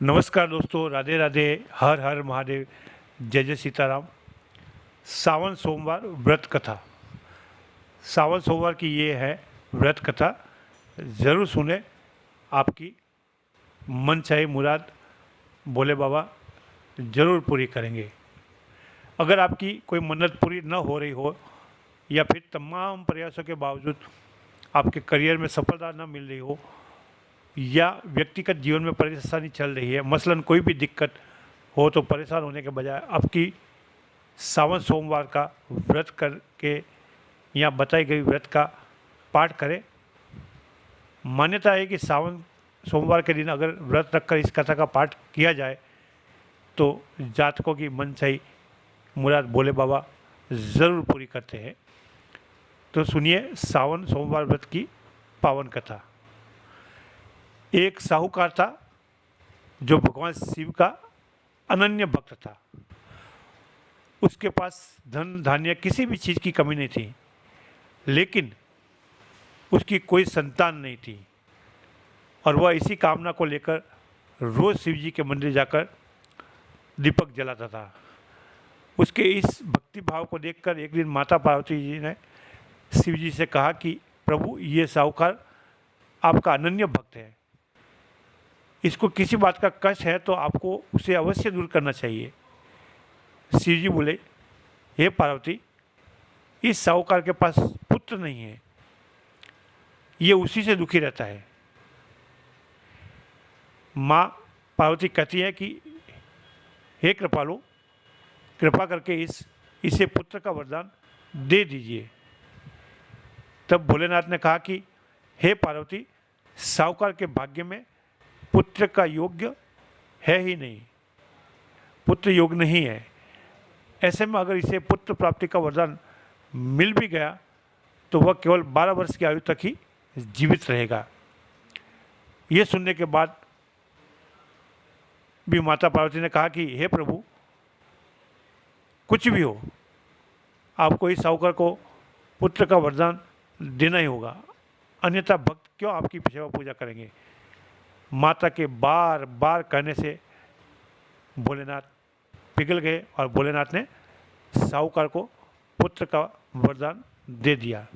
नमस्कार दोस्तों, राधे राधे, हर हर महादेव, जय जय सीताराम। सावन सोमवार व्रत कथा। सावन सोमवार की ये है व्रत कथा। ज़रूर सुने, आपकी मन चाहे मुराद भोले बाबा ज़रूर पूरी करेंगे। अगर आपकी कोई मन्नत पूरी न हो रही हो या फिर तमाम प्रयासों के बावजूद आपके करियर में सफलता न मिल रही हो या व्यक्तिगत जीवन में परेशानी चल रही है, मसलन कोई भी दिक्कत हो, तो परेशान होने के बजाय आपकी सावन सोमवार का व्रत करके या बताई गई व्रत का पाठ करें। मान्यता है कि सावन सोमवार के दिन अगर व्रत रखकर इस कथा का पाठ किया जाए तो जातकों की मनचाही मुराद भोले बाबा ज़रूर पूरी करते हैं। तो सुनिए सावन सोमवार व्रत की पावन कथा। एक साहूकार था जो भगवान शिव का अनन्य भक्त था। उसके पास धन धान्य किसी भी चीज़ की कमी नहीं थी, लेकिन उसकी कोई संतान नहीं थी और वह इसी कामना को लेकर रोज़ शिव जी के मंदिर जाकर दीपक जलाता था। उसके इस भक्ति भाव को देखकर एक दिन माता पार्वती जी ने शिव जी से कहा कि प्रभु, ये साहूकार आपका अनन्य भक्त है, इसको किसी बात का कष्ट है तो आपको उसे अवश्य दूर करना चाहिए। शिव जी बोले, हे पार्वती, इस साहूकार के पास पुत्र नहीं है, ये उसी से दुखी रहता है। माँ पार्वती कहती है कि हे कृपालु, कृपा करके इसे पुत्र का वरदान दे दीजिए। तब भोलेनाथ ने कहा कि हे पार्वती, साहूकार के भाग्य में पुत्र का योग्य है ही नहीं, पुत्र योग नहीं है। ऐसे में अगर इसे पुत्र प्राप्ति का वरदान मिल भी गया तो वह केवल 12 वर्ष की आयु तक ही जीवित रहेगा। ये सुनने के बाद भी माता पार्वती ने कहा कि हे प्रभु, कुछ भी हो, आपको इस साहूकार को पुत्र का वरदान देना ही होगा, अन्यथा भक्त क्यों आपकी सेवा पूजा करेंगे। माता के बार बार कहने से भोलेनाथ पिघल गए और भोलेनाथ ने साहूकार को पुत्र का वरदान दे दिया,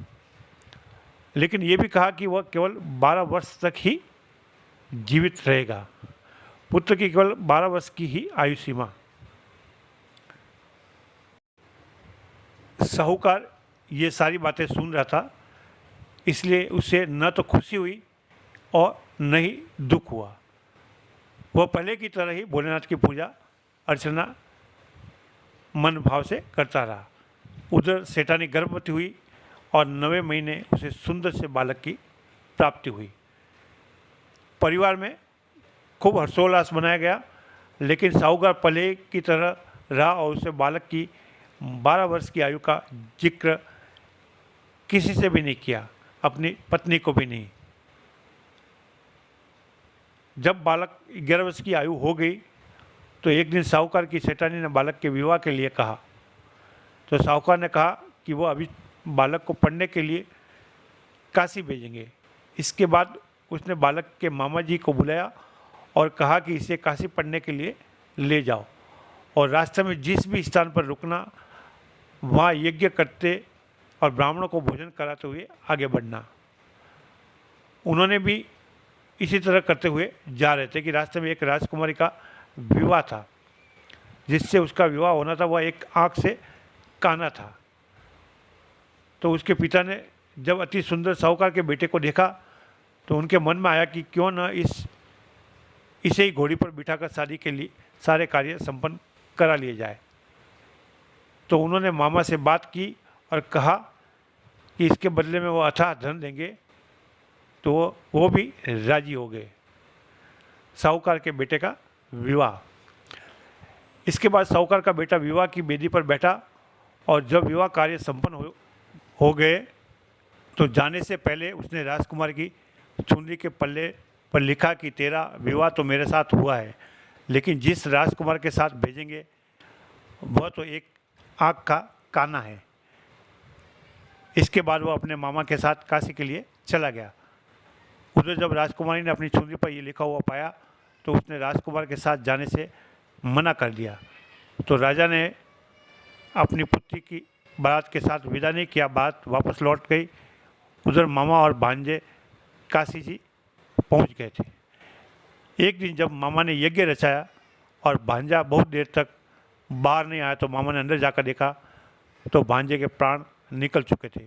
लेकिन ये भी कहा कि वह केवल 12 वर्ष तक ही जीवित रहेगा। पुत्र की केवल 12 वर्ष की ही आयु सीमा। साहूकार ये सारी बातें सुन रहा था, इसलिए उसे न तो खुशी हुई और न ही दुख हुआ। वह पहले की तरह ही भोलेनाथ की पूजा अर्चना मन भाव से करता रहा। उधर सेठानी गर्भवती हुई और 9वें महीने उसे सुंदर से बालक की प्राप्ति हुई। परिवार में खूब हर्षोल्लास मनाया गया, लेकिन साहूकार पहले की तरह रहा और उसे बालक की 12 वर्ष की आयु का जिक्र किसी से भी नहीं किया, अपनी पत्नी को भी नहीं। जब बालक 11 वर्ष की आयु हो गई तो एक दिन साहूकार की सेठानी ने बालक के विवाह के लिए कहा। तो साहूकार ने कहा कि वो अभी बालक को पढ़ने के लिए काशी भेजेंगे। इसके बाद उसने बालक के मामा जी को बुलाया और कहा कि इसे काशी पढ़ने के लिए ले जाओ और रास्ते में जिस भी स्थान पर रुकना, वहाँ यज्ञ करते और ब्राह्मणों को भोजन कराते हुए आगे बढ़ना। उन्होंने भी इसी तरह करते हुए जा रहे थे कि रास्ते में एक राजकुमारी का विवाह था, जिससे उसका विवाह होना था। वह एक आँख से काना था। तो उसके पिता ने जब अति सुंदर साहूकार के बेटे को देखा तो उनके मन में आया कि क्यों न इसे ही घोड़ी पर बिठाकर शादी के लिए सारे कार्य संपन्न करा लिए जाए। तो उन्होंने मामा से बात की और कहा कि इसके बदले में वो अथाह धन देंगे। तो वो भी राजी हो गए। साहूकार के बेटे का विवाह। इसके बाद साहूकार का बेटा विवाह की बेदी पर बैठा और जब विवाह कार्य संपन्न हो गए तो जाने से पहले उसने राजकुमार की चुनरी के पल्ले पर लिखा कि तेरा विवाह तो मेरे साथ हुआ है, लेकिन जिस राजकुमार के साथ भेजेंगे वह तो एक आँख का काना है। इसके बाद वह अपने मामा के साथ काशी के लिए चला गया। उधर जब राजकुमारी ने अपनी चुनरी पर ये लिखा हुआ पाया तो उसने राजकुमार के साथ जाने से मना कर दिया। तो राजा ने अपनी पुत्री की बारात के साथ विदा नहीं किया, बात वापस लौट गई। उधर मामा और भांजे काशी जी पहुंच गए थे। एक दिन जब मामा ने यज्ञ रचाया और भांजा बहुत देर तक बाहर नहीं आया, तो मामा ने अंदर जाकर देखा तो भांजे के प्राण निकल चुके थे।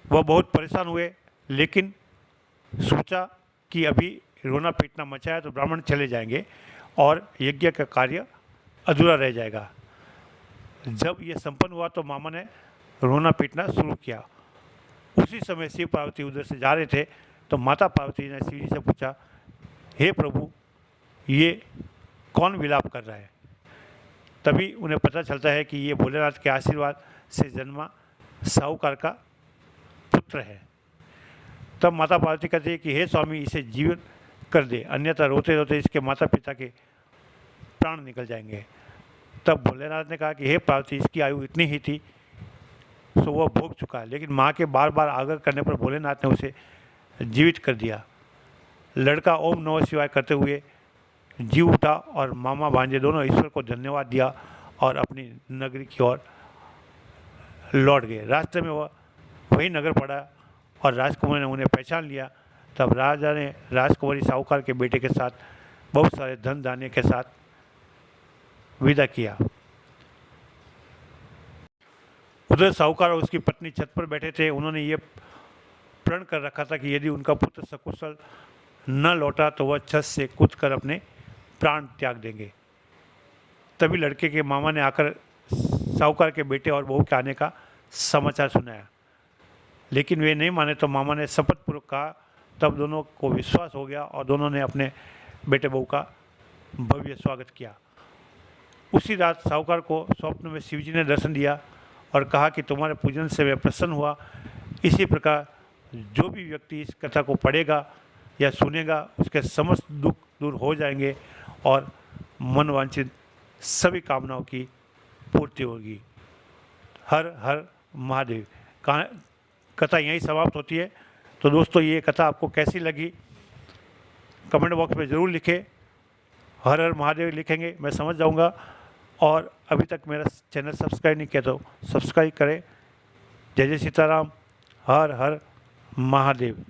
वह बहुत परेशान हुए, लेकिन सोचा कि अभी रोना पीटना मचा है तो ब्राह्मण चले जाएंगे और यज्ञ का कार्य अधूरा रह जाएगा। जब यह संपन्न हुआ तो मामा ने रोना पीटना शुरू किया। उसी समय शिव पार्वती उधर से जा रहे थे, तो माता पार्वती ने शिव जी से पूछा, हे प्रभु, ये कौन विलाप कर रहा है? तभी उन्हें पता चलता है कि ये भोलेनाथ के आशीर्वाद से जन्मा साहूकार का पुत्र है। तब माता पार्वती कहती है कि हे स्वामी, इसे जीवन कर दे, अन्यथा रोते रोते इसके माता पिता के प्राण निकल जाएंगे। तब भोलेनाथ ने कहा कि हे पार्वती, इसकी आयु इतनी ही थी, सो वह भोग चुका है। लेकिन माँ के बार बार आग्रह करने पर भोलेनाथ ने उसे जीवित कर दिया। लड़का ओम नमः शिवाय करते हुए जी उठा और मामा भांजे दोनों ईश्वर को धन्यवाद दिया और अपनी नगरी की ओर लौट गए। रास्ते में वह वही नगर पड़ा और राजकुमारी ने उन्हें पहचान लिया। तब राजा ने राजकुमारी साहूकार के बेटे के साथ बहुत सारे धन धान्य के साथ विदा किया। उधर साहूकार और उसकी पत्नी छत पर बैठे थे। उन्होंने ये प्रण कर रखा था कि यदि उनका पुत्र सकुशल न लौटा तो वह छत से कूदकर अपने प्राण त्याग देंगे। तभी लड़के के मामा ने आकर साहूकार के बेटे और बहू के आने का समाचार सुनाया, लेकिन वे नहीं माने तो मामा ने शपथपूर्वक कहा। तब दोनों को विश्वास हो गया और दोनों ने अपने बेटे बहू का भव्य स्वागत किया। उसी रात साहूकार को स्वप्न में शिवजी ने दर्शन दिया और कहा कि तुम्हारे पूजन से वे प्रसन्न हुआ। इसी प्रकार जो भी व्यक्ति इस कथा को पढ़ेगा या सुनेगा, उसके समस्त दुख दूर हो जाएंगे और मनवांछित सभी कामनाओं की पूर्ति होगी। हर हर महादेव। कथा यहीं समाप्त होती है। तो दोस्तों, ये कथा आपको कैसी लगी कमेंट बॉक्स में ज़रूर लिखें। हर हर महादेव लिखेंगे, मैं समझ जाऊंगा। और अभी तक मेरा चैनल सब्सक्राइब नहीं किया तो सब्सक्राइब करें। जय जय सीताराम। हर हर महादेव।